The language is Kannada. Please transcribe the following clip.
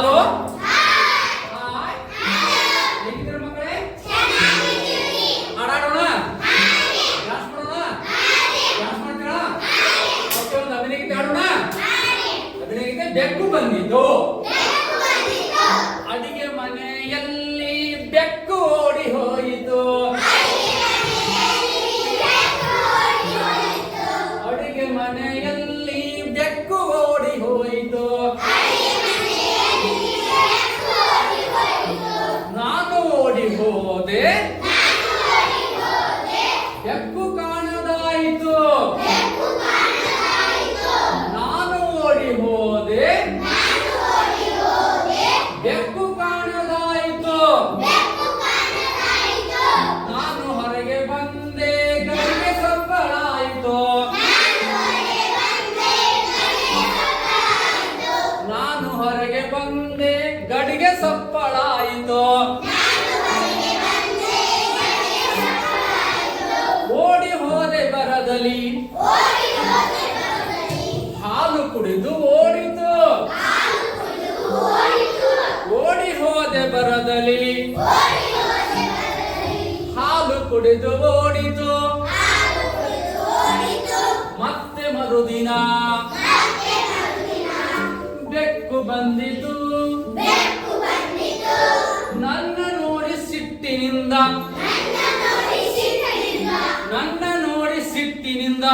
ಹಲೋ ಹಾಯ್, ಹೇಗಿದ್ದೀರಾ ಮಕ್ಕಳೇ? ಹಾಡಾಡೋಣ, ಡ್ಯಾನ್ಸ್ ಮಾಡೋಣ, ಡ್ಯಾನ್ಸ್ ಮಾಡ್ತೀರಾ? ಓಕೆ, ಒಂದು ಅಭಿನಯ ಗೀತೆ ಹಾಡೋಣ. ಅಭಿನಯ ಗೀತೆ ಬೆಕ್ಕು ಬಂದಿತು. ಅಡಿಗೆ ಮನೆಯಲ್ಲಿ ಬೆಕ್ಕು ಓಡಿ ಹೋಯಿತು. ಅಡಿಗೆ ಮನೆಯಲ್ಲಿ ಬೆಕ್ಕು ಓಡಿ ಹೋಯಿತು. ನಾನು ಓಡಿ ಹೋದೆ, ಬೆಕ್ಕು ಕಾಣದಾಯಿತು. ನಾನು ಓಡಿ ಹೋದೆ, ಬೆಕ್ಕು ಕಾಣದಾಯಿತು. ನಾನು ಹೊರಗೆ ಬಂದೆ, ಗಡಿಗೆ ಸಪ್ಪಳಾಯಿತು. ನಾನು ಹೊರಗೆ ಬಂದೆ, ಗಡಿಗೆ ಸಪ್ಪಳಾಯಿತು. ಓಡಿ ಹೋದೆ ಬರದಲ್ಲಿ, ಹಾಲು ಕುಡಿದು ಓಡಿತು. ಓಡಿ ಹೋದೆ ಬರದಲ್ಲಿ, ಹಾಲು ಕುಡಿದು ಓಡಿತು. ಮತ್ತೆ ಮರುದಿನ ಬೆಕ್ಕು ಬಂದಿತು. ನನ್ನ ನೋಡಿ ಸಿಟ್ಟಿನಿಂದ, ನನ್ನ ನೋಡಿ ಸಿಟ್ಟಿನಿಂದ